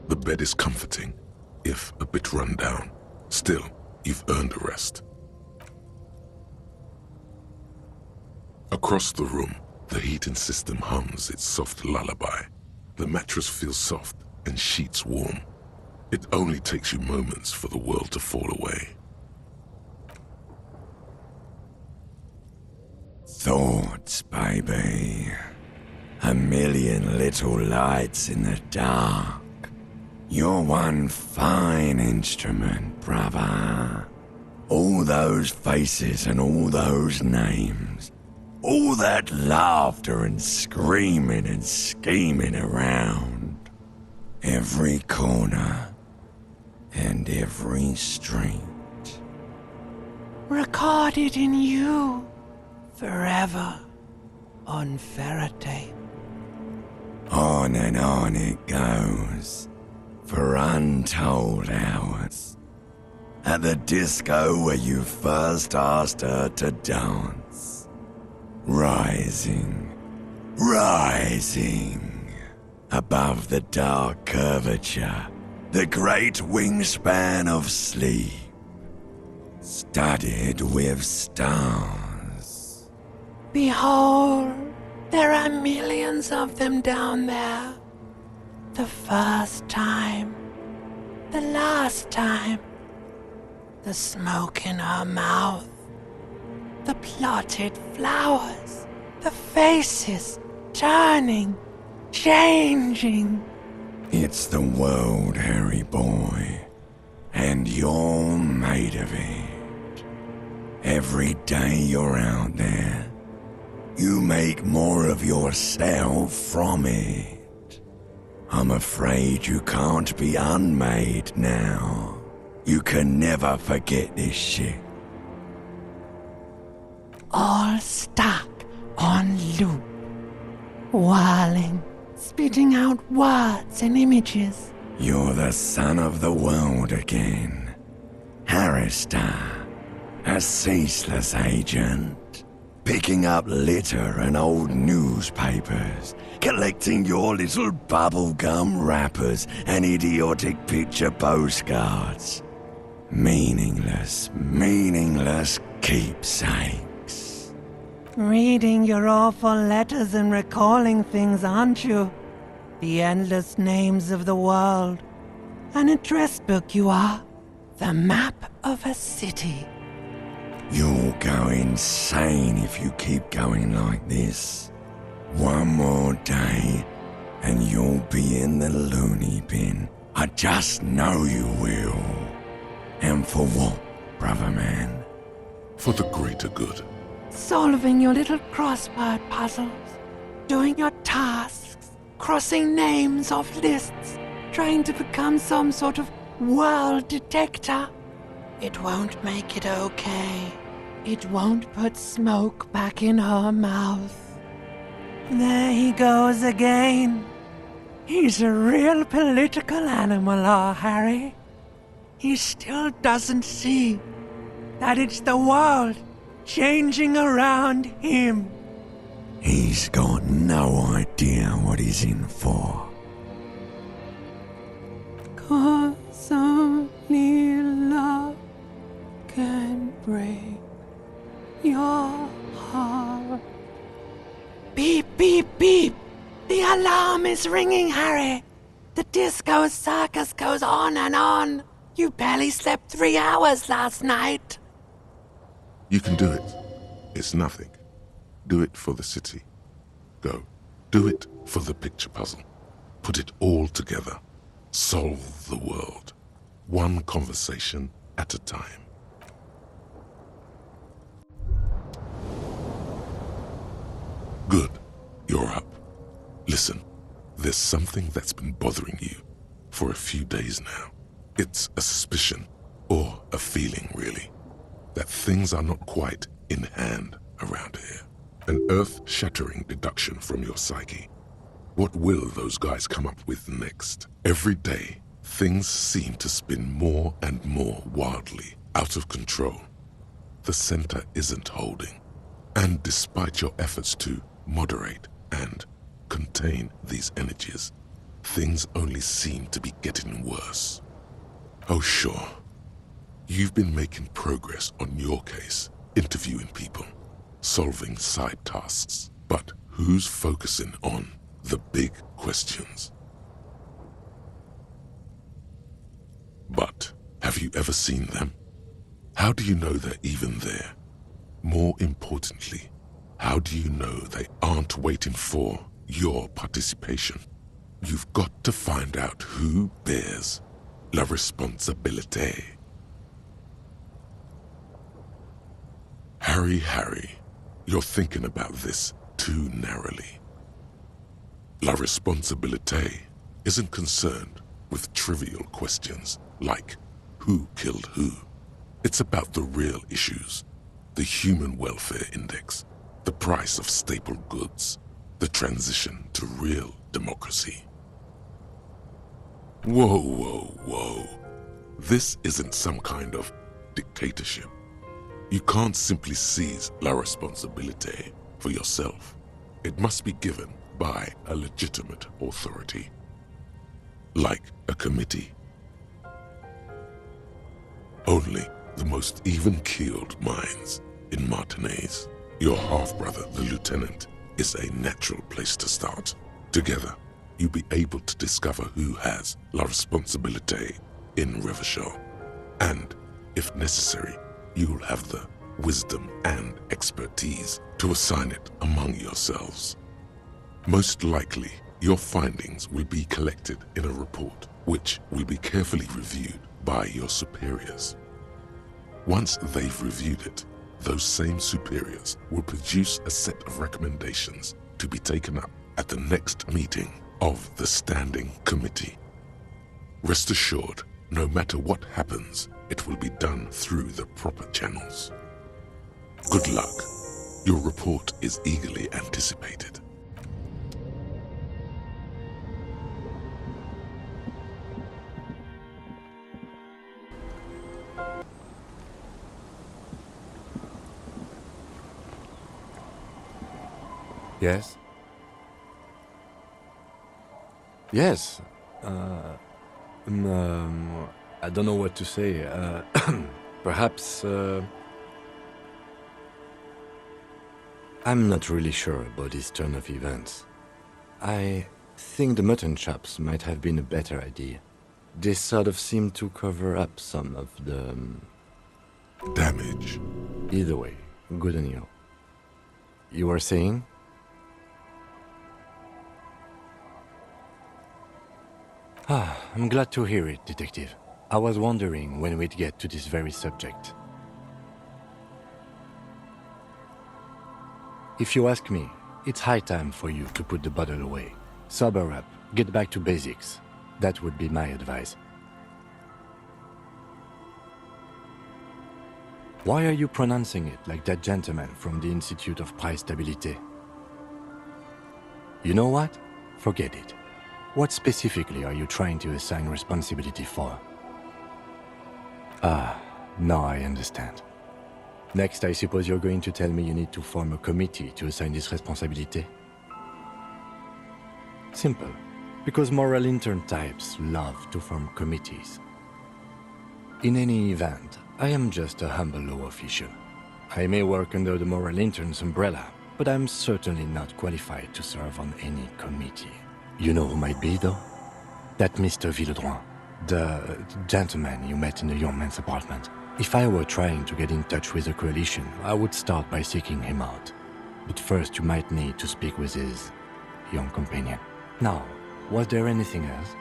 The bed is comforting, if a bit run down. Still, you've earned a rest. Across the room, the heating system hums its soft lullaby. The mattress feels soft and sheets warm. It only takes you moments for the world to fall away. Thoughts, baby. A million little lights in the dark. You're one fine instrument, brother. All those faces and all those names. All that laughter and screaming and scheming around. Every corner and every street. Recorded in you, forever, on ferrotape. On and on it goes, for untold hours. At the disco where you first asked her to dance. Rising, rising, above the dark curvature, the great wingspan of sleep, studded with stars. Behold, there are millions of them down there. The first time, the last time, the smoke in her mouth, the plotted flowers, the faces turning, changing. It's the world, Harry boy, and you're made of it. Every day you're out there, you make more of yourself from it. I'm afraid you can't be unmade now. You can never forget this shit. All stuck on loop, whirling, spitting out words and images. You're the son of the world again. Harrister, a ceaseless agent, picking up litter and old newspapers, collecting your little bubblegum wrappers and idiotic picture postcards. Meaningless, meaningless keepsakes. Reading your awful letters and recalling things, aren't you? The endless names of the world. An address book you are. The map of a city. You'll go insane if you keep going like this. One more day, and you'll be in the loony bin. I just know you will. And for what, brother man? For the greater good. Solving your little crossword puzzles. Doing your tasks. Crossing names off lists. Trying to become some sort of world detector. It won't make it okay. It won't put smoke back in her mouth. There he goes again. He's a real political animal, our Harry. He still doesn't see that it's the world changing around him. He's got no idea what he's in for. 'Cause only love can break your heart. Beep, beep, beep. The alarm is ringing, Harry. The disco circus goes on and on. You barely slept 3 hours last night. You can do it. It's nothing. Do it for the city. Go. Do it for the picture puzzle. Put it all together. Solve the world. One conversation at a time. Good. You're up. Listen, there's something that's been bothering you for a few days now. It's a suspicion, or a feeling really, that things are not quite in hand around here. An earth-shattering deduction from your psyche. What will those guys come up with next? Every day, things seem to spin more and more wildly, out of control. The center isn't holding. And despite your efforts to moderate and contain these energies, things only seem to be getting worse. Oh, sure. You've been making progress on your case, interviewing people, solving side tasks. But who's focusing on the big questions? But have you ever seen them? How do you know they're even there? More importantly, how do you know they aren't waiting for your participation? You've got to find out who bears la responsabilité. Harry, you're thinking about this too narrowly. La responsabilité isn't concerned with trivial questions like who killed who. It's about the real issues, the human welfare index, the price of staple goods, the transition to real democracy. Whoa. This isn't some kind of dictatorship. You can't simply seize la responsabilité for yourself. It must be given by a legitimate authority, like a committee. Only the most even-keeled minds in Martinez, your half-brother, the lieutenant, is a natural place to start. Together, you'll be able to discover who has la responsabilité in Revachol. And, if necessary, you'll have the wisdom and expertise to assign it among yourselves. Most likely, your findings will be collected in a report, which will be carefully reviewed by your superiors. Once they've reviewed it, those same superiors will produce a set of recommendations to be taken up at the next meeting of the Standing Committee. Rest assured, no matter what happens, it will be done through the proper channels. Good luck. Your report is eagerly anticipated. Yes? Yes. I don't know what to say. Perhaps, I'm not really sure about this turn of events. I think the mutton chops might have been a better idea. They sort of seem to cover up some of the... damage. Either way, good on you. You were saying? I'm glad to hear it, Detective. I was wondering when we'd get to this very subject. If you ask me, it's high time for you to put the bottle away. Sober up, get back to basics. That would be my advice. Why are you pronouncing it like that gentleman from the Institute of Price Stabilité? You know what? Forget it. What specifically are you trying to assign responsibility for? Now I understand. Next, I suppose you're going to tell me you need to form a committee to assign this responsibility? Simple. Because moral intern types love to form committees. In any event, I am just a humble law official. I may work under the moral intern's umbrella, but I'm certainly not qualified to serve on any committee. You know who might be, though? That Mr. Villedroit, the gentleman you met in the young man's apartment. If I were trying to get in touch with the coalition, I would start by seeking him out. But first you might need to speak with his young companion. Now, was there anything else?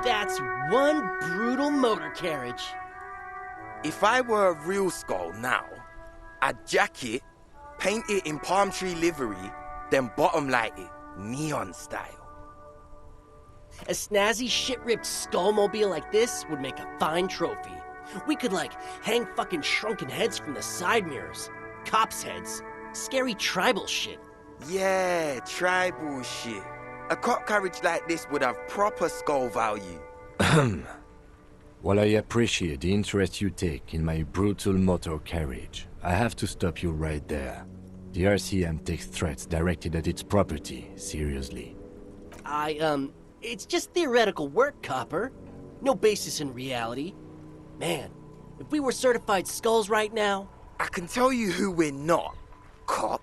That's one brutal motor carriage. If I were a real skull now, I'd jack it, paint it in palm tree livery, then bottom light it, neon style. A snazzy, shit-ripped skullmobile like this would make a fine trophy. We could, like, hang fucking shrunken heads from the side mirrors. Cops' heads. Scary tribal shit. Yeah, tribal shit. A cop carriage like this would have proper skull value. While I appreciate the interest you take in my brutal motor carriage, I have to stop you right there. The RCM takes threats directed at its property seriously. It's just theoretical work, Copper. No basis in reality. Man, if we were certified skulls right now... I can tell you who we're not, cop.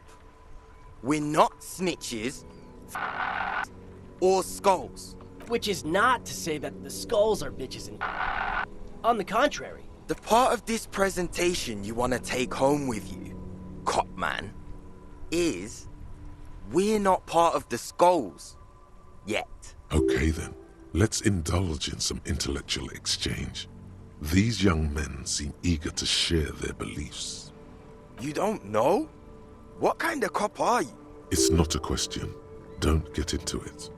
We're not snitches or skulls. Which is not to say that the skulls are bitches and... On the contrary. The part of this presentation you want to take home with you, cop man, is we're not part of the skulls. Yet. Okay then, let's indulge in some intellectual exchange. These young men seem eager to share their beliefs. You don't know? What kind of cop are you? It's not a question. Don't get into it.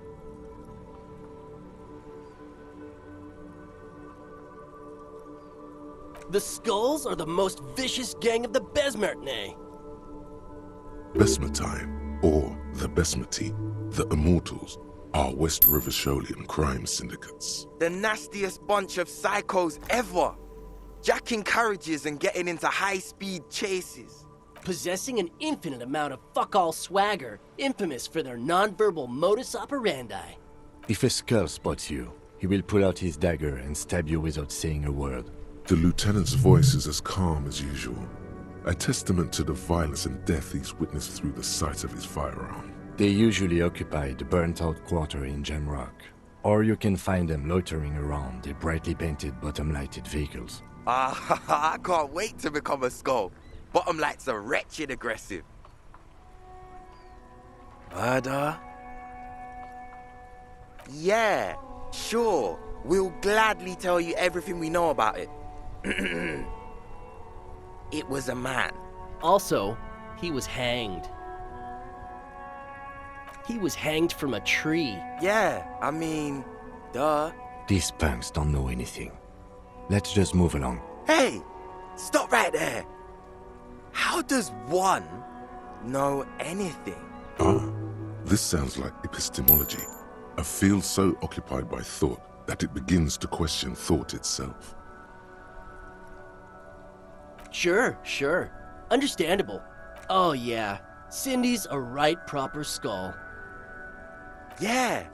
The Skulls are the most vicious gang of the Besmertne. Besmatine, or the Besmati, the Immortals, are West Riversholian crime syndicates. The nastiest bunch of psychos ever. Jacking carriages and getting into high-speed chases. Possessing an infinite amount of fuck-all swagger, infamous for their non-verbal modus operandi. If a skull spots you, he will pull out his dagger and stab you without saying a word. The lieutenant's voice is as calm as usual, a testament to the violence and death he's witnessed through the sight of his firearm. They usually occupy the burnt-out quarter in Jamrock, or you can find them loitering around the brightly painted bottom-lighted vehicles. I can't wait to become a skull. Bottom lights are wretched aggressive. Murder? Yeah, sure. We'll gladly tell you everything we know about it. It was a man. Also, he was hanged. He was hanged from a tree. Yeah, I mean, duh. These punks don't know anything. Let's just move along. Hey, stop right there. How does one know anything? This sounds like epistemology, a field so occupied by thought that it begins to question thought itself. Sure. Understandable. Oh yeah, Cindy's a right proper skull. Yeah,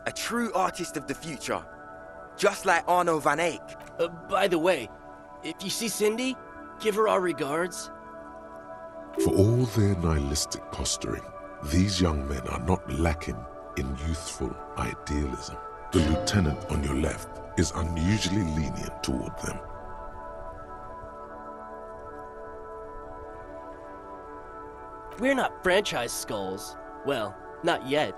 a true artist of the future. Just like Arno van Eyck. By the way, if you see Cindy, give her our regards. For all their nihilistic posturing, these young men are not lacking in youthful idealism. The lieutenant on your left is unusually lenient toward them. We're not franchise skulls. Well, not yet.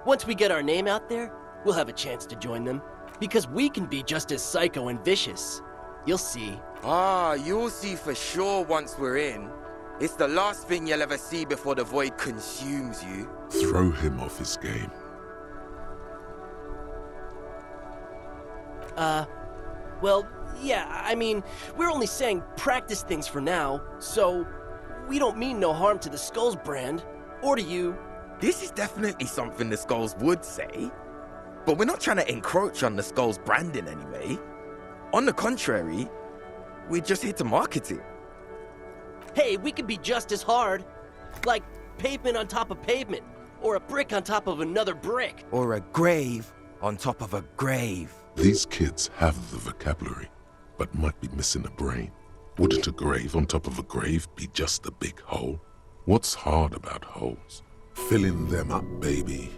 Once we get our name out there, we'll have a chance to join them. Because we can be just as psycho and vicious. You'll see. You'll see for sure once we're in. It's the last thing you'll ever see before the void consumes you. Throw him off his game. Well, yeah, I mean, we're only saying practice things for now, so we don't mean no harm to the Skulls brand, or to you. This is definitely something the Skulls would say, but we're not trying to encroach on the Skulls branding anyway. On the contrary, we're just here to market it. Hey, we could be just as hard. Like pavement on top of pavement, or a brick on top of another brick. Or a grave on top of a grave. These kids have the vocabulary, but might be missing a brain. Wouldn't a grave on top of a grave be just a big hole? What's hard about holes? Filling them up, baby.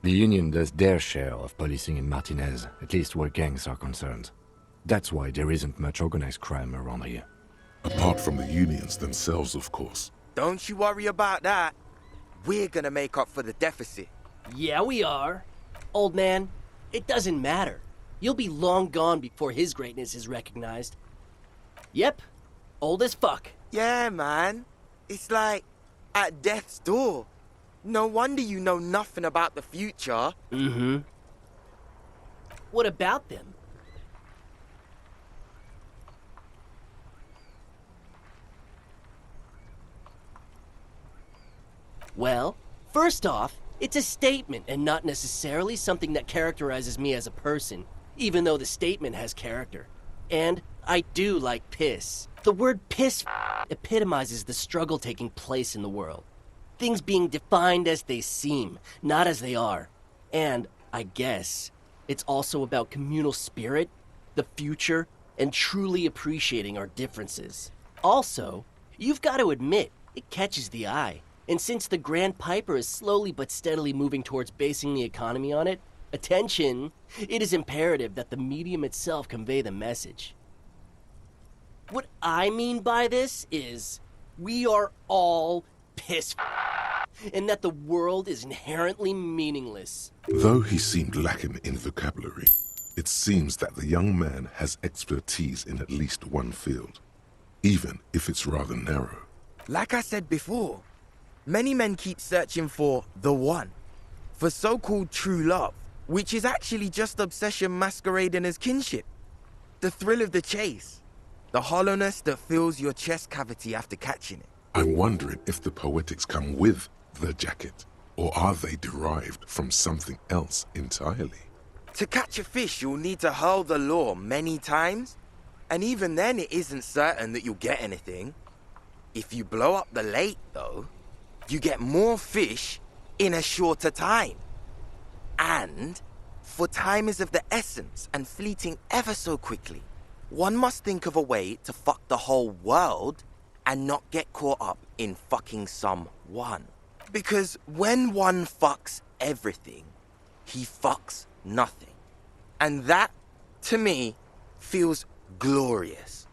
The Union does their share of policing in Martinez, at least where gangs are concerned. That's why there isn't much organized crime around here. Apart from the unions themselves, of course. Don't you worry about that. We're gonna make up for the deficit. Yeah, we are. Old man, it doesn't matter. You'll be long gone before his greatness is recognized. Yep, old as fuck. Yeah, man. It's like at death's door. No wonder you know nothing about the future. Mm-hmm. What about them? Well, first off, it's a statement and not necessarily something that characterizes me as a person, even though the statement has character. And I do like piss. The word piss epitomizes the struggle taking place in the world. Things being defined as they seem, not as they are. And, I guess, it's also about communal spirit, the future, and truly appreciating our differences. Also, you've got to admit, it catches the eye. And since the Grand Piper is slowly but steadily moving towards basing the economy on it, attention, it is imperative that the medium itself convey the message. What I mean by this is, we are all piss and that the world is inherently meaningless. Though he seemed lacking in vocabulary, it seems that the young man has expertise in at least one field, even if it's rather narrow. Like I said before, many men keep searching for the one, for so-called true love, which is actually just obsession masquerading as kinship. The thrill of the chase, the hollowness that fills your chest cavity after catching it. I'm wondering if the poetics come with the jacket, or are they derived from something else entirely? To catch a fish, you'll need to hurl the lure many times, and even then it isn't certain that you'll get anything. If you blow up the lake, though, you get more fish in a shorter time. And, for time is of the essence and fleeting ever so quickly, one must think of a way to fuck the whole world and not get caught up in fucking someone. Because when one fucks everything, he fucks nothing. And that, to me, feels glorious.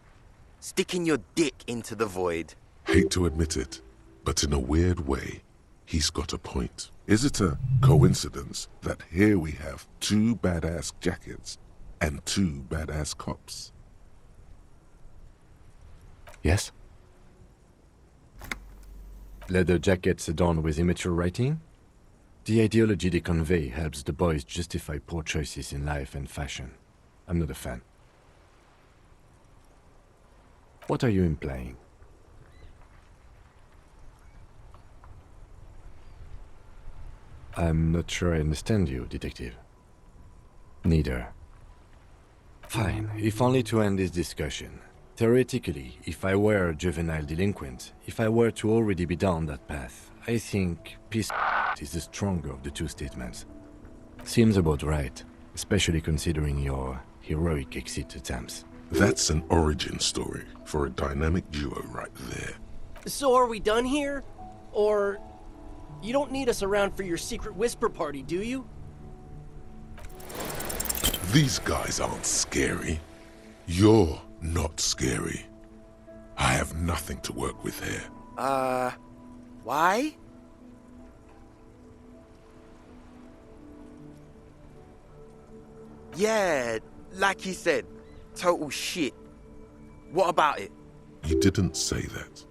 Sticking your dick into the void. Hate to admit it, but in a weird way, he's got a point. Is it a coincidence that here we have two badass jackets and two badass cops? Yes? Leather jackets adorned with immature writing? The ideology they convey helps the boys justify poor choices in life and fashion. I'm not a fan. What are you implying? I'm not sure I understand you, detective. Neither. Fine, if only to end this discussion. Theoretically, if I were a juvenile delinquent, if I were to already be down that path, I think peace is the stronger of the two statements. Seems about right, especially considering your heroic exit attempts. That's an origin story for a dynamic duo right there. So are we done here? Or you don't need us around for your secret whisper party, do you? These guys aren't scary. You're not scary. I have nothing to work with here. Why? Yeah, like you said, total shit. What about it? You didn't say that.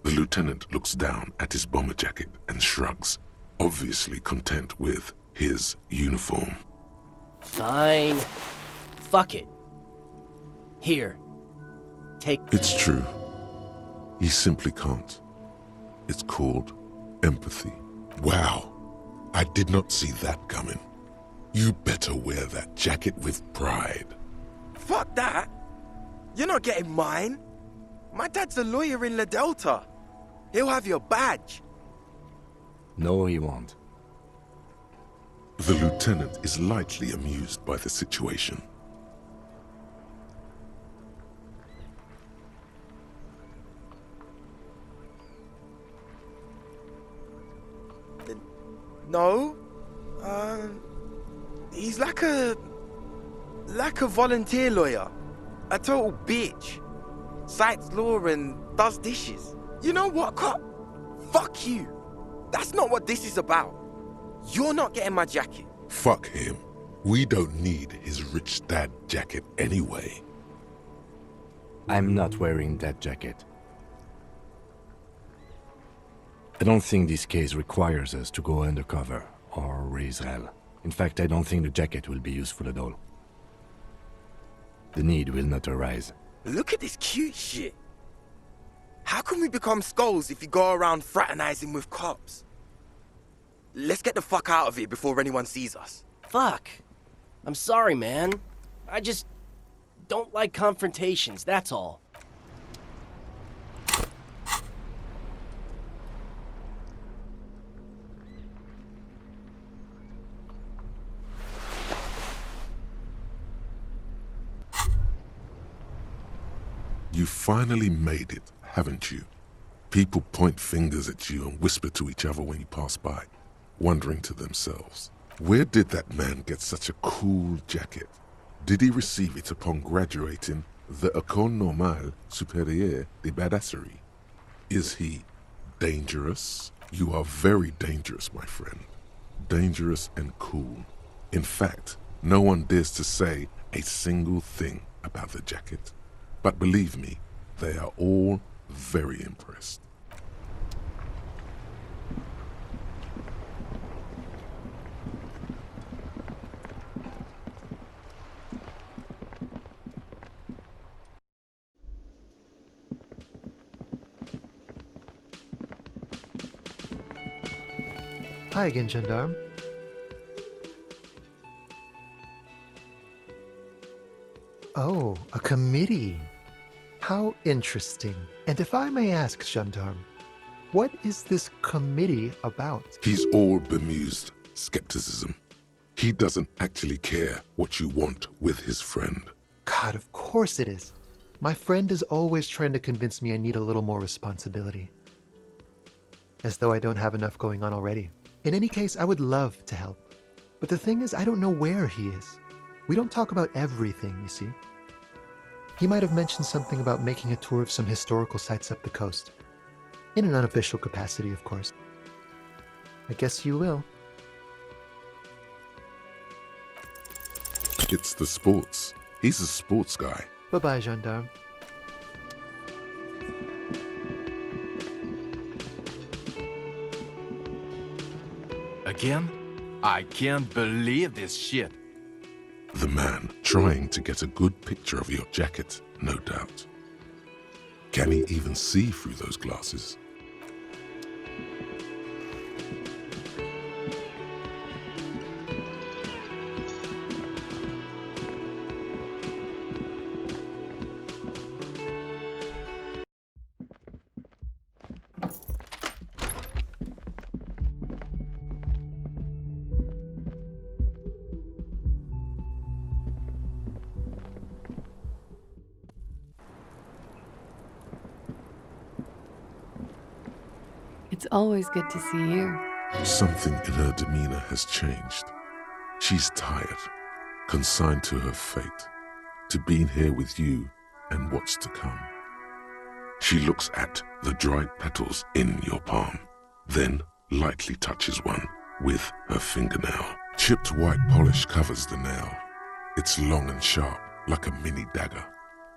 The lieutenant looks down at his bomber jacket and shrugs, obviously content with his uniform. Fine. Fuck it. Here. Take... It's true. He simply can't. It's called empathy. Wow. I did not see that coming. You better wear that jacket with pride. Fuck that. You're not getting mine. My dad's a lawyer in La Delta. He'll have your badge. No, he won't. The lieutenant is lightly amused by the situation. No. He's like a volunteer lawyer. A total bitch. Cites law and does dishes. You know what, cop? Fuck you. That's not what this is about. You're not getting my jacket. Fuck him. We don't need his rich dad jacket anyway. I'm not wearing that jacket. I don't think this case requires us to go undercover or raise hell. In fact, I don't think the jacket will be useful at all. The need will not arise. Look at this cute shit. How can we become skulls if you go around fraternizing with cops? Let's get the fuck out of here before anyone sees us. Fuck. I'm sorry, man. I just don't like confrontations, that's all. You finally made it, haven't you? People point fingers at you and whisper to each other when you pass by, wondering to themselves, where did that man get such a cool jacket? Did he receive it upon graduating the École Normale Supérieure de Badasserie? Is he dangerous? You are very dangerous, my friend. Dangerous and cool. In fact, no one dares to say a single thing about the jacket. But believe me, they are all very impressed. Hi again, gendarme. Oh, a committee. How interesting. And if I may ask, gendarme, what is this committee about? He's all bemused skepticism. He doesn't actually care what you want with his friend. God, of course it is. My friend is always trying to convince me I need a little more responsibility. As though I don't have enough going on already. In any case, I would love to help. But the thing is, I don't know where he is. We don't talk about everything, you see. He might have mentioned something about making a tour of some historical sites up the coast. In an unofficial capacity, of course. I guess you will. It's the sports. He's a sports guy. Bye-bye, gendarme. Again? I can't believe this shit. The man trying to get a good picture of your jacket, no doubt. Can he even see through those glasses? It's always good to see you. Something in her demeanor has changed. She's tired, consigned to her fate, to being here with you and what's to come. She looks at the dried petals in your palm, then lightly touches one with her fingernail. Chipped white polish covers the nail. It's long and sharp, like a mini dagger.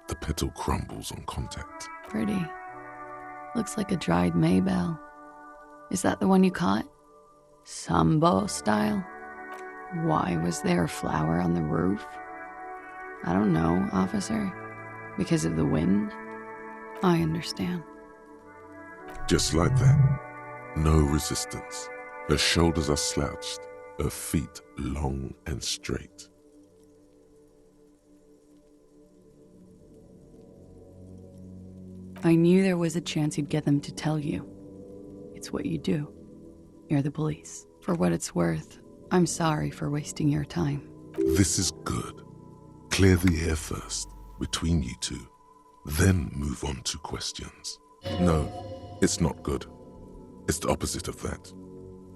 The petal crumbles on contact. Pretty. Looks like a dried maybell. Is that the one you caught? Sambo style? Why was there a flower on the roof? I don't know, officer. Because of the wind? I understand. Just like that. No resistance. Her shoulders are slouched, her feet long and straight. I knew there was a chance you'd get them to tell you. It's what you do. You're the police. For what it's worth, I'm sorry for wasting your time. This is good. Clear the air first, between you two. Then move on to questions. No, it's not good. It's the opposite of that.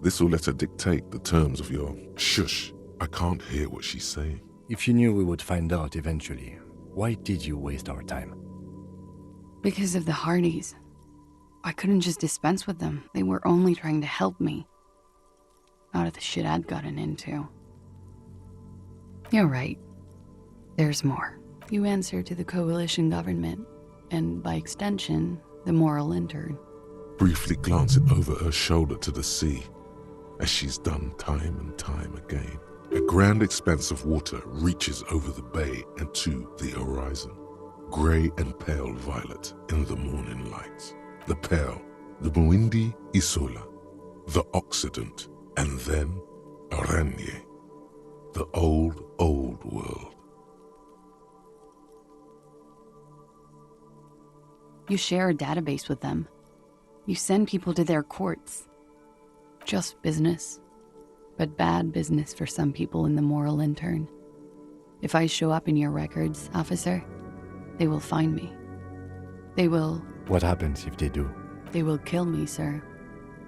This will let her dictate the terms of your... Shush, I can't hear what she's saying. If you knew we would find out eventually, why did you waste our time? Because of the Hardys. I couldn't just dispense with them. They were only trying to help me. Out of the shit I'd gotten into. You're right. There's more. You answer to the coalition government. And by extension, the moral intern. Briefly glancing over her shoulder to the sea, as she's done time and time again. A grand expanse of water reaches over the bay and to the horizon. Grey and pale violet in the morning light. The pale, the Muindi Isola, the Occident, and then Aranye, the old, old world. You share a database with them. You send people to their courts. Just business. But bad business for some people in the moral intern. If I show up in your records, officer, they will find me. They will... What happens if they do? They will kill me, sir.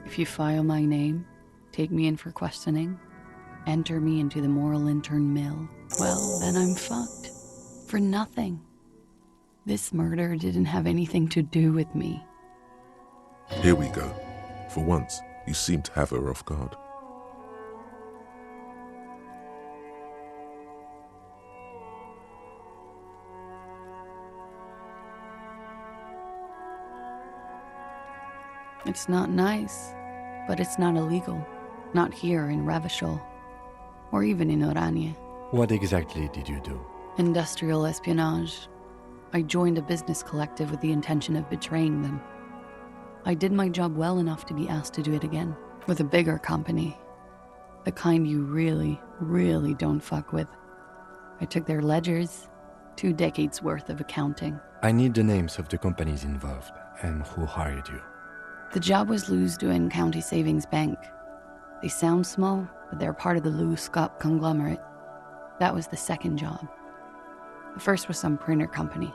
If you file my name, take me in for questioning, enter me into the moral intern mill, well, then I'm fucked. For nothing. This murder didn't have anything to do with me. Here we go. For once, you seem to have her off guard. It's not nice, but it's not illegal. Not here in Ravishol, or even in Oranje. What exactly did you do? Industrial espionage. I joined a business collective with the intention of betraying them. I did my job well enough to be asked to do it again, with a bigger company. The kind you really, really don't fuck with. I took their ledgers, 2 decades worth of accounting. I need the names of the companies involved and who hired you. The job was Lewsdoen County Savings Bank. They sound small, but they're part of the Lou Scott conglomerate. That was the second job. The first was some printer company.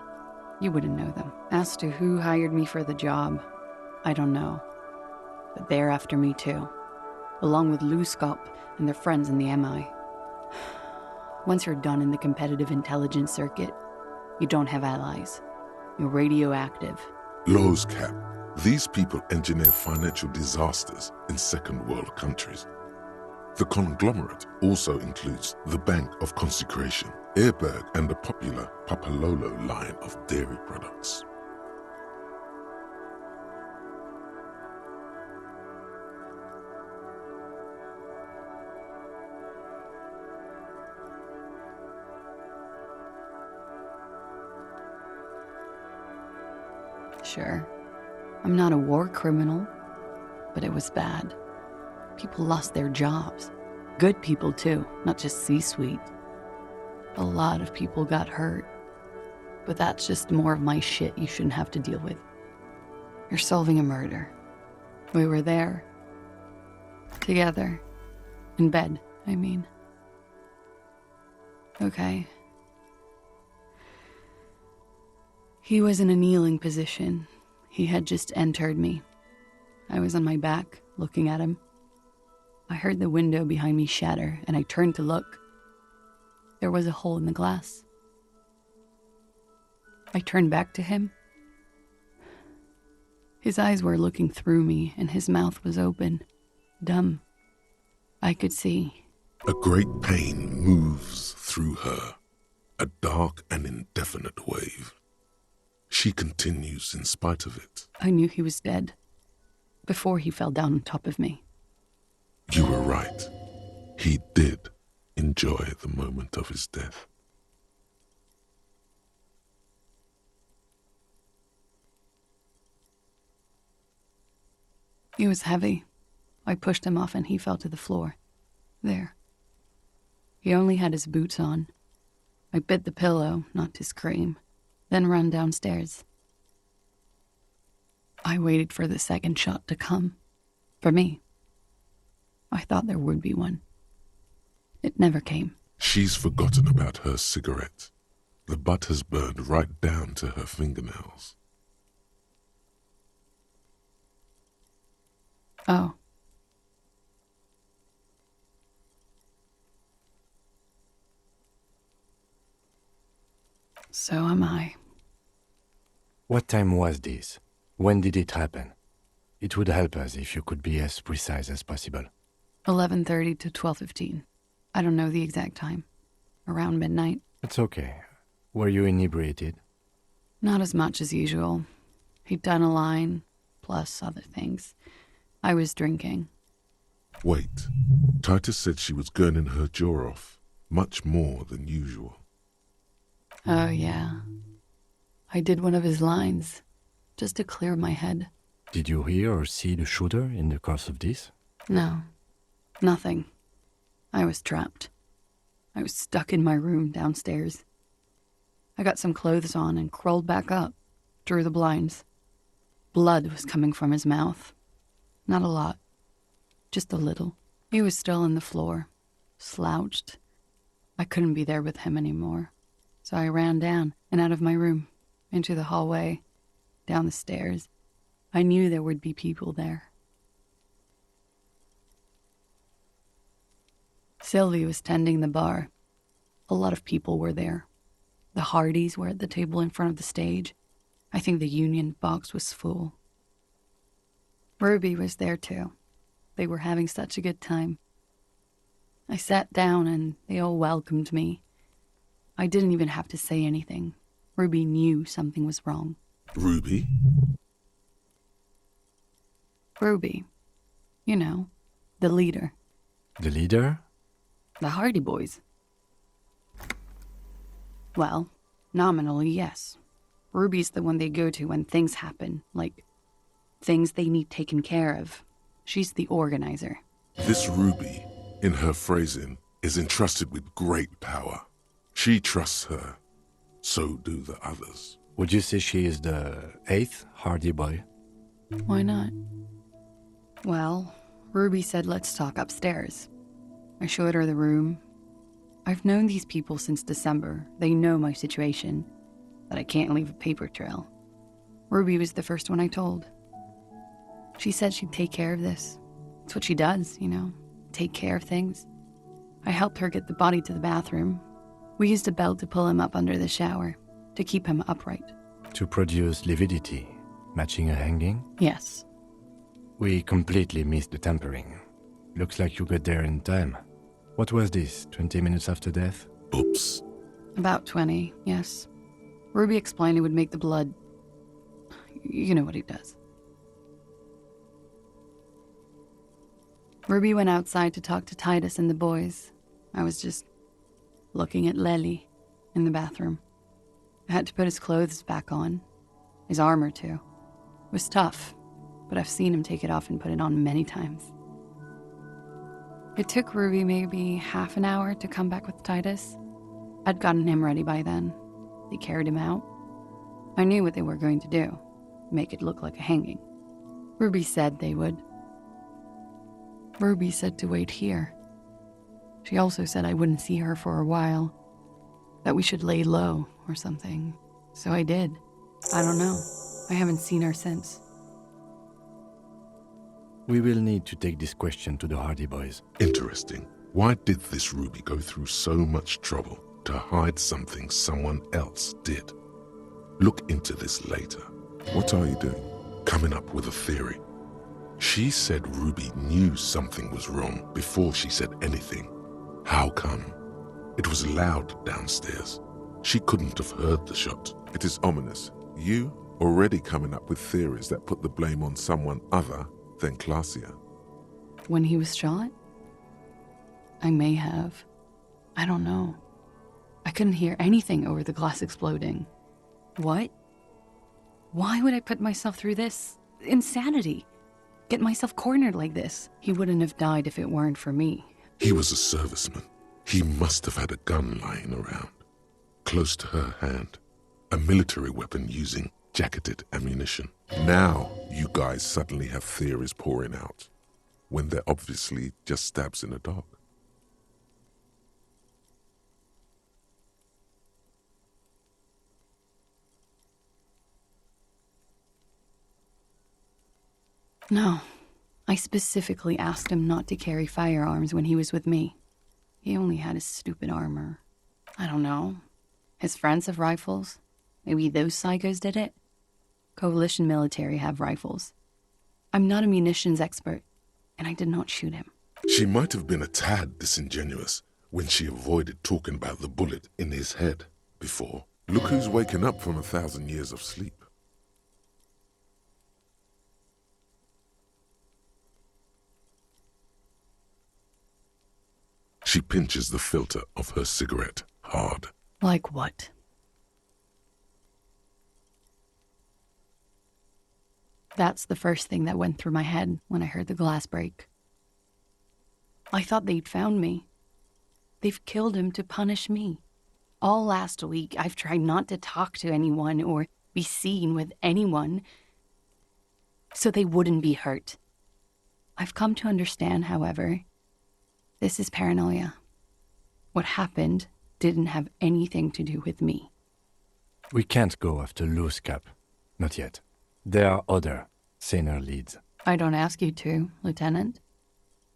You wouldn't know them. As to who hired me for the job, I don't know. But they're after me too, along with Lou Scott and their friends in the MI. Once you're done in the competitive intelligence circuit, you don't have allies. You're radioactive. Lowe's cap. These people engineer financial disasters in second world countries. The conglomerate also includes the Bank of Consecration, Airberg, and the popular Papalolo line of dairy products. Sure. I'm not a war criminal, but it was bad. People lost their jobs. Good people too, not just C-suite. A lot of people got hurt. But that's just more of my shit you shouldn't have to deal with. You're solving a murder. We were there. Together. In bed, I mean. Okay. He was in a kneeling position. He had just entered me. I was on my back, looking at him. I heard the window behind me shatter, and I turned to look. There was a hole in the glass. I turned back to him. His eyes were looking through me, and his mouth was open, dumb. I could see. A great pain moves through her, a dark and indefinite wave. She continues in spite of it. I knew he was dead, before he fell down on top of me. You were right. He did enjoy the moment of his death. He was heavy. I pushed him off and he fell to the floor. There. He only had his boots on. I bit the pillow, not to scream, then ran downstairs. I waited for the second shot to come. For me. I thought there would be one. It never came. She's forgotten about her cigarette. The butt has burned right down to her fingernails. Oh. So am I. What time was this? When did it happen? It would help us if you could be as precise as possible. 11:30 to 12:15. I don't know the exact time. Around midnight. It's okay. Were you inebriated? Not as much as usual. He'd done a line, plus other things. I was drinking. Wait. Titus said she was gurning her jaw off, much more than usual. Oh, yeah. I did one of his lines, just to clear my head. Did you hear or see the shooter in the course of this? No, nothing. I was trapped. I was stuck in my room downstairs. I got some clothes on and crawled back up, drew the blinds. Blood was coming from his mouth. Not a lot, just a little. He was still on the floor, slouched. I couldn't be there with him anymore, so I ran down and out of my room, into the hallway, down the stairs. I knew there would be people there. Sylvie was tending the bar. A lot of people were there. The Hardys were at the table in front of the stage. I think the Union box was full. Ruby was there too. They were having such a good time. I sat down and they all welcomed me. I didn't even have to say anything. Ruby knew something was wrong. Ruby? Ruby. You know, the leader. The leader? The Hardy Boys. Well, nominally, yes. Ruby's the one they go to when things happen, like things they need taken care of. She's the organizer. This Ruby, in her phrasing, is entrusted with great power. She trusts her. So do the others. Would you say she is the 8th Hardy Boy? Why not? Well, Ruby said let's talk upstairs. I showed her the room. I've known these people since December. They know my situation, that I can't leave a paper trail. Ruby was the first one I told. She said she'd take care of this. It's what she does, you know, take care of things. I helped her get the body to the bathroom. We used a belt to pull him up under the shower, to keep him upright. To produce lividity, matching a hanging? Yes. We completely missed the tampering. Looks like you got there in time. What was this, 20 minutes after death? Oops. About 20, yes. Ruby explained it would make the blood... You know what he does. Ruby went outside to talk to Titus and the boys. I was just looking at Lely in the bathroom. I had to put his clothes back on. His armor, too. It was tough, but I've seen him take it off and put it on many times. It took Ruby maybe half an hour to come back with Titus. I'd gotten him ready by then. They carried him out. I knew what they were going to do, make it look like a hanging. Ruby said they would. Ruby said to wait here. She also said I wouldn't see her for a while, that we should lay low or something. So I did. I don't know. I haven't seen her since. We will need to take this question to the Hardy Boys. Interesting. Why did this Ruby go through so much trouble to hide something someone else did? Look into this later. What are you doing? Coming up with a theory. She said Ruby knew something was wrong before she said anything. How come? It was loud downstairs. She couldn't have heard the shot. It is ominous. You already coming up with theories that put the blame on someone other than Klaasje. When he was shot? I may have. I don't know. I couldn't hear anything over the glass exploding. What? Why would I put myself through this? Insanity. Get myself cornered like this. He wouldn't have died if it weren't for me. He was a serviceman. He must have had a gun lying around, close to her hand. A military weapon using jacketed ammunition. Now you guys suddenly have theories pouring out, when they're obviously just stabs in the dark. No. I specifically asked him not to carry firearms when he was with me. He only had his stupid armor. I don't know. His friends have rifles. Maybe those psychos did it? Coalition military have rifles. I'm not a munitions expert, and I did not shoot him. She might have been a tad disingenuous when she avoided talking about the bullet in his head before. Look who's waking up from 1,000 years of sleep. She pinches the filter of her cigarette hard. Like what? That's the first thing that went through my head when I heard the glass break. I thought they'd found me. They've killed him to punish me. All last week, I've tried not to talk to anyone or be seen with anyone so they wouldn't be hurt. I've come to understand, however, this is paranoia. What happened didn't have anything to do with me. We can't go after Loose Cap. Not yet. There are other, saner leads. I don't ask you to, Lieutenant.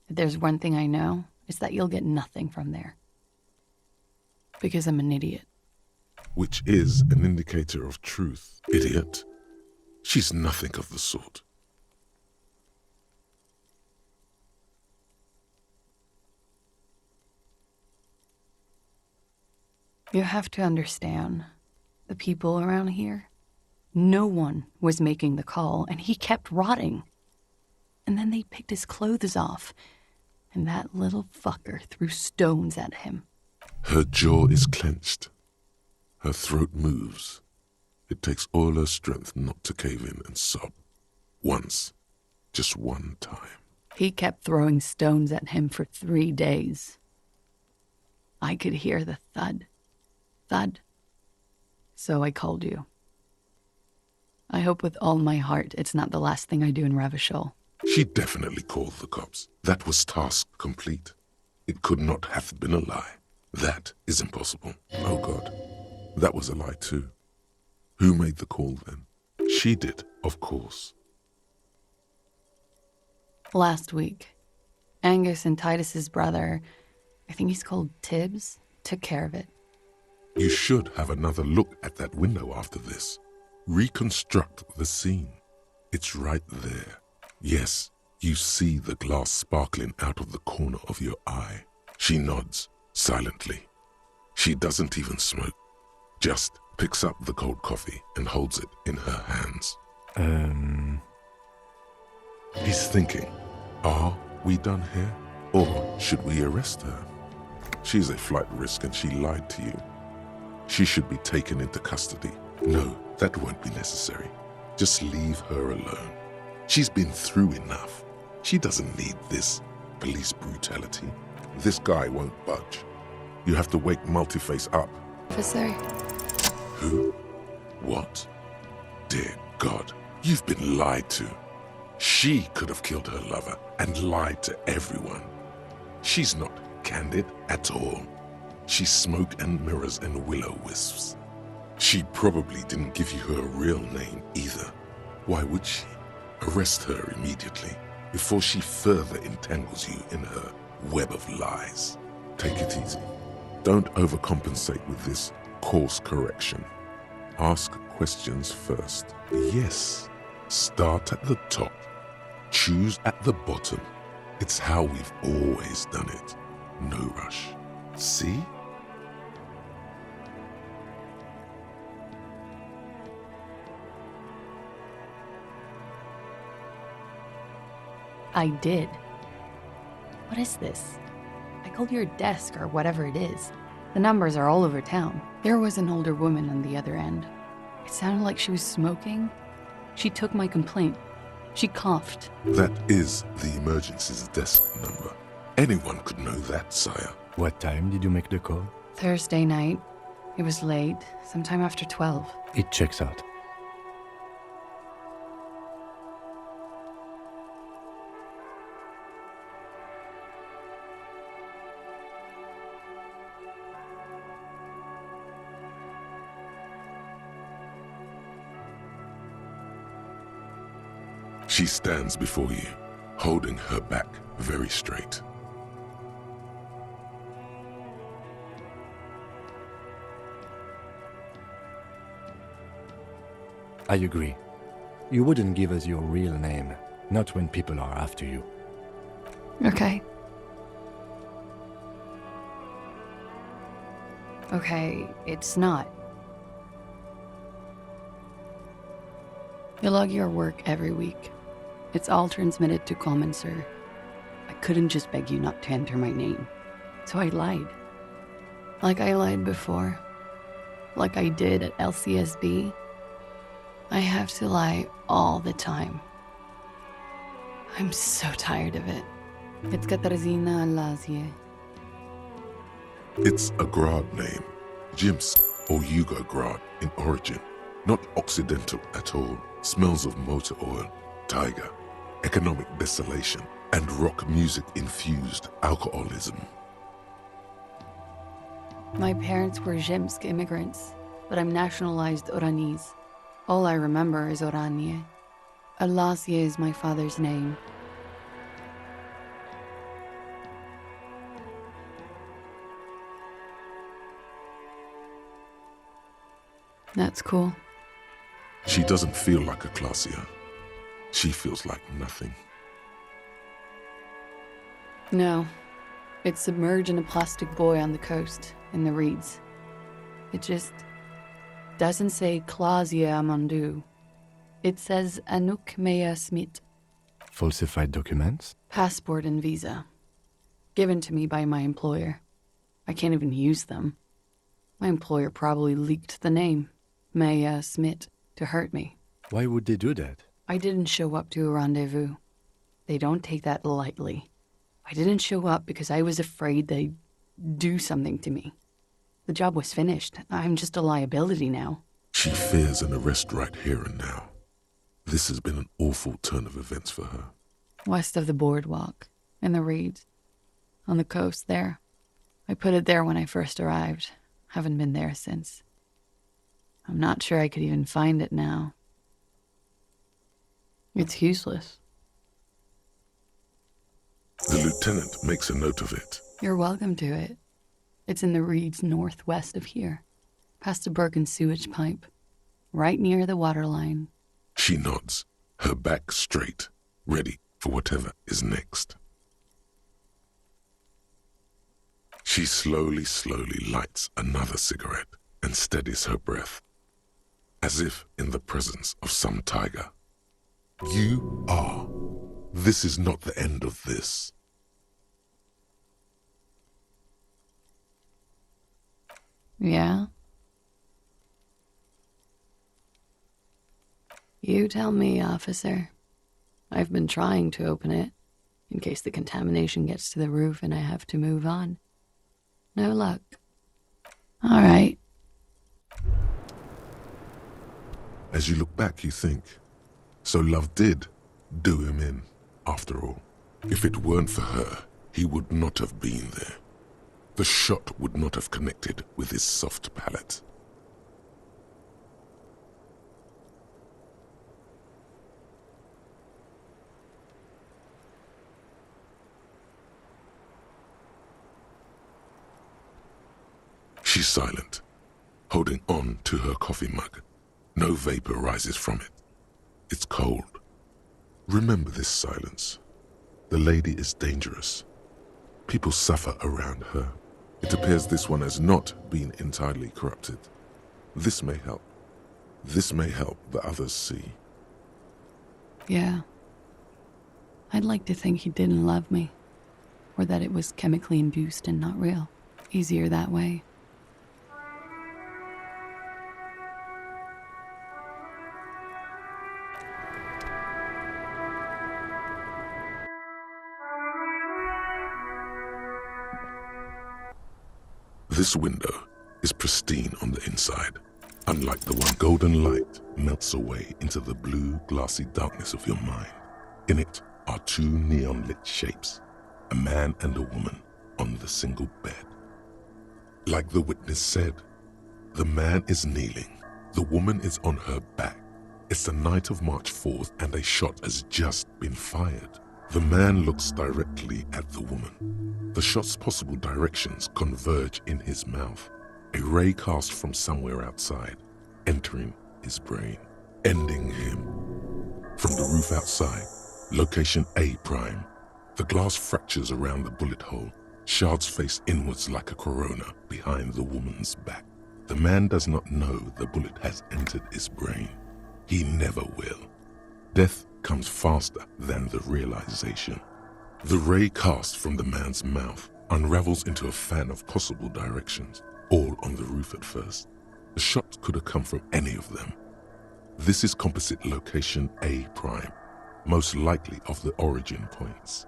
If there's one thing I know, it's that you'll get nothing from there. Because I'm an idiot. Which is an indicator of truth. Idiot. She's nothing of the sort. You have to understand, the people around here, no one was making the call, and he kept rotting. And then they picked his clothes off, and that little fucker threw stones at him. Her jaw is clenched. Her throat moves. It takes all her strength not to cave in and sob. Once. Just one time. He kept throwing stones at him for 3 days. I could hear the thud. Thud. So I called you. I hope with all my heart it's not the last thing I do in Ravishol. She definitely called the cops. That was task complete. It could not have been a lie. That is impossible. Oh God. That was a lie too. Who made the call then? She did, of course. Last week, Angus and Titus's brother, I think he's called Tibbs, took care of it. You should have another look at that window after this. Reconstruct the scene. It's right there. Yes, you see the glass sparkling out of the corner of your eye. She nods, silently. She doesn't even smoke. Just picks up the cold coffee and holds it in her hands. He's thinking, are we done here? Or should we arrest her? She's a flight risk and she lied to you. She should be taken into custody. No, that won't be necessary. Just leave her alone. She's been through enough. She doesn't need this police brutality. This guy won't budge. You have to wake Multiface up. Officer. Who? What? Dear God, you've been lied to. She could have killed her lover and lied to everyone. She's not candid at all. She's smoke and mirrors and will-o-wisps. She probably didn't give you her real name either. Why would she? Arrest her immediately before she further entangles you in her web of lies. Take it easy. Don't overcompensate with this course correction. Ask questions first. Yes, start at the top. Choose at the bottom. It's how we've always done it. No rush. See? I did. What is this? I called your desk or whatever it is. The numbers are all over town. There was an older woman on the other end. It sounded like she was smoking. She took my complaint. She coughed. That is the emergencies desk number. Anyone could know that, sire. What time did you make the call? Thursday night. It was late, sometime after 12. It checks out. She stands before you, holding her back very straight. I agree. You wouldn't give us your real name, not when people are after you. Okay. Okay, it's not. You log your work every week. It's all transmitted to Common, sir. I couldn't just beg you not to enter my name. So I lied. Like I lied before. Like I did at LCSB. I have to lie all the time. I'm so tired of it. It's Katarzyna Klaasje. It's a Grad name, Jimsk or Yugo Grad in origin, not Occidental at all. Smells of motor oil, tiger, economic desolation, and rock music-infused alcoholism. My parents were Zemsk immigrants, but I'm nationalized Oranese. All I remember is Oranje. Klaasje is my father's name. That's cool. She doesn't feel like a Klaasje. She feels like nothing. No. It's submerged in a plastic buoy on the coast, in the reeds. It just doesn't say Klaasje Amandu. It says Anouk Mea Smit. Falsified documents? Passport and visa. Given to me by my employer. I can't even use them. My employer probably leaked the name, Mea Smit, to hurt me. Why would they do that? I didn't show up to a rendezvous. They don't take that lightly. I didn't show up because I was afraid they'd do something to me. The job was finished. I'm just a liability now. She fears an arrest right here and now. This has been an awful turn of events for her. West of the boardwalk, in the reeds, on the coast there. I put it there when I first arrived. Haven't been there since. I'm not sure I could even find it now. It's useless. The lieutenant makes a note of it. You're welcome to it. It's in the reeds northwest of here, past a broken sewage pipe, right near the waterline. She nods, her back straight, ready for whatever is next. She slowly lights another cigarette and steadies her breath, as if in the presence of some tiger. You are. This is not the end of this. Yeah? You tell me, officer. I've been trying to open it, in case the contamination gets to the roof and I have to move on. No luck. All right. As you look back, you think, so love did do him in, after all. If it weren't for her, he would not have been there. The shot would not have connected with his soft palate. She's silent, holding on to her coffee mug. No vapor rises from it. It's cold. Remember this silence. The lady is dangerous. People suffer around her. It appears this one has not been entirely corrupted. This may help. This may help the others see. Yeah. I'd like to think he didn't love me. Or that it was chemically induced and not real. Easier that way. This window is pristine on the inside. Unlike the one, golden light melts away into the blue, glassy darkness of your mind. In it are two neon-lit shapes, a man and a woman on the single bed. Like the witness said, the man is kneeling, the woman is on her back. It's the night of March 4th and a shot has just been fired. The man looks directly at the woman. The shot's possible directions converge in his mouth. A ray cast from somewhere outside, entering his brain, ending him. From the roof outside, location A prime. The glass fractures around the bullet hole. Shards face inwards like a corona behind the woman's back. The man does not know the bullet has entered his brain. He never will. death comes faster than the realization. The ray cast from the man's mouth unravels into a fan of possible directions, all on the roof at first. The shot could have come from any of them. This is composite location A prime, most likely of the origin points.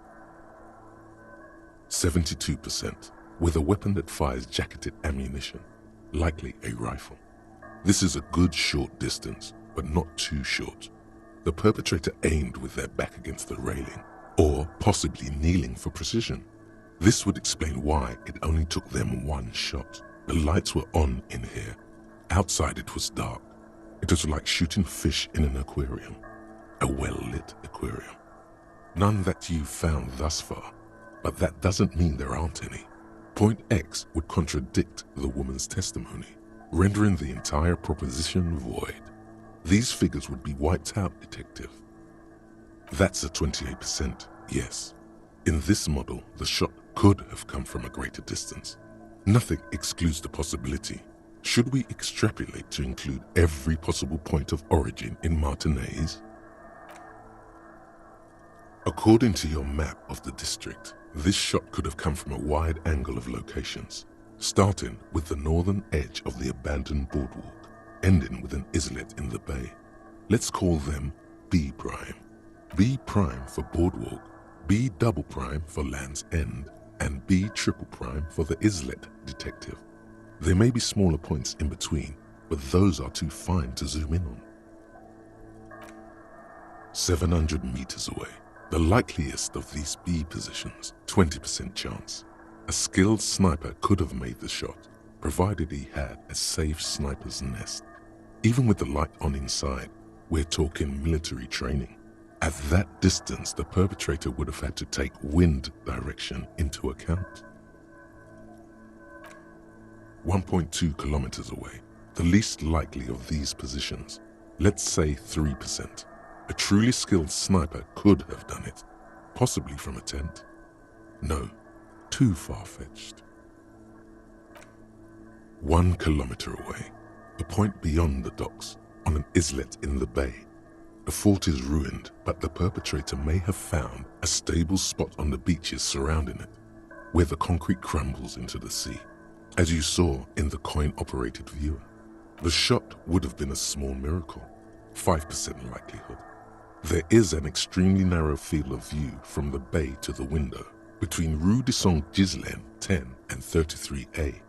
72%, with a weapon that fires jacketed ammunition, likely a rifle. This is a good short distance, but not too short. The perpetrator aimed with their back against the railing, or possibly kneeling for precision. This would explain why it only took them one shot. The lights were on in here. Outside it was dark. It was like shooting fish in an aquarium, a well-lit aquarium. None that you've found thus far, but that doesn't mean there aren't any. Point X would contradict the woman's testimony, rendering the entire proposition void. These figures would be wiped out, detective. That's a 28%, yes. In this model, the shot could have come from a greater distance. Nothing excludes the possibility. Should we extrapolate to include every possible point of origin in Martinez? According to your map of the district, this shot could have come from a wide angle of locations, starting with the northern edge of the abandoned boardwalk, ending with an islet in the bay. Let's call them B prime. B prime for boardwalk, B double prime for Land's End, and B triple prime for the islet, detective. There may be smaller points in between, but those are too fine to zoom in on. 700 meters away, the likeliest of these B positions, 20% chance. A skilled sniper could have made the shot, provided he had a safe sniper's nest. Even with the light on inside, we're talking military training. At that distance, the perpetrator would have had to take wind direction into account. 1.2 kilometers away, the least likely of these positions, let's say 3%. A truly skilled sniper could have done it, possibly from a tent. No, too far-fetched. 1 kilometer away, a point beyond the docks, on an islet in the bay. The fort is ruined, but the perpetrator may have found a stable spot on the beaches surrounding it, where the concrete crumbles into the sea, as you saw in the coin-operated viewer. The shot would have been a small miracle, 5% likelihood. There is an extremely narrow field of view from the bay to the window, between Rue de Saint-Ghislain 10 and 33A.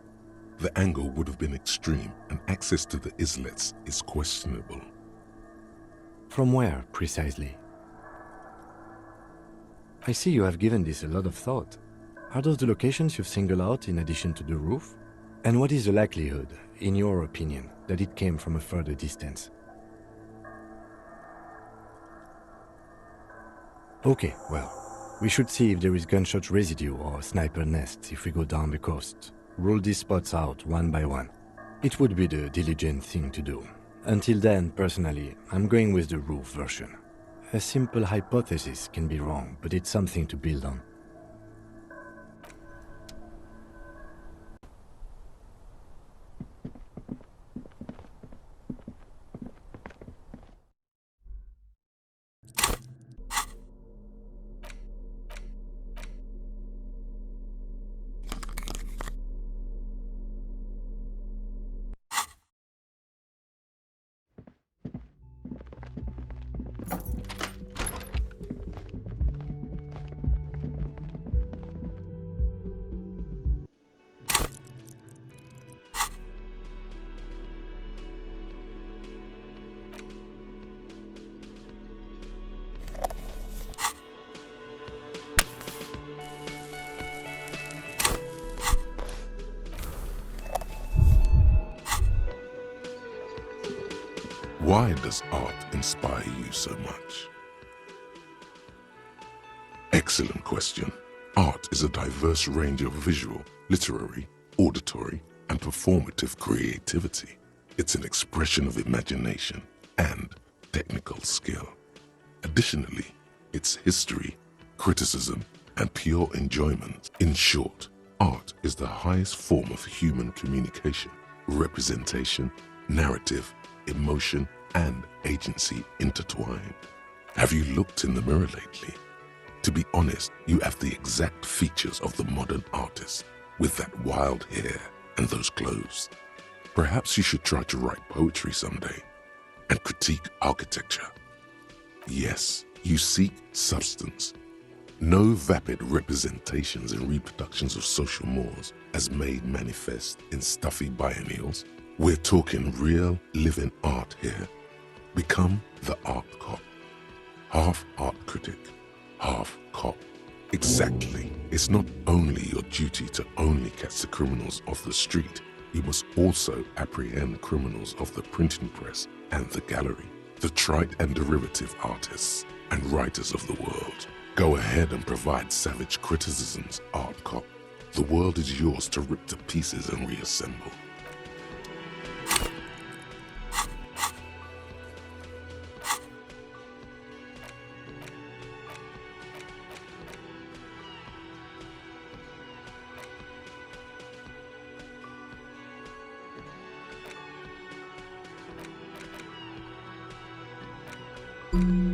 The angle would have been extreme, and access to the islets is questionable. From where, precisely? I see you have given this a lot of thought. Are those the locations you've singled out in addition to the roof? And what is the likelihood, in your opinion, that it came from a further distance? Okay, well, we should see if there is gunshot residue or sniper nests if we go down the coast. Rule these spots out one by one. It would be the diligent thing to do. Until then, personally, I'm going with the roof version. A simple hypothesis can be wrong, but it's something to build on. Why does art inspire you so much? Excellent question. Art is a diverse range of visual, literary, auditory, and performative creativity. It's an expression of imagination and technical skill. Additionally, it's history, criticism, and pure enjoyment. In short, art is the highest form of human communication, representation, narrative, emotion, and agency intertwined. Have you looked in the mirror lately? To be honest, you have the exact features of the modern artist, with that wild hair and those clothes. Perhaps you should try to write poetry someday and critique architecture. Yes, you seek substance. No vapid representations and reproductions of social mores as made manifest in stuffy biennials. We're talking real living art here. Become the art cop. Half art critic, half cop. Exactly. It's not only your duty to only catch the criminals off the street, you must also apprehend criminals of the printing press and the gallery, the trite and derivative artists and writers of the world. Go ahead and provide savage criticisms, art cop. The world is yours to rip to pieces and reassemble. Mm.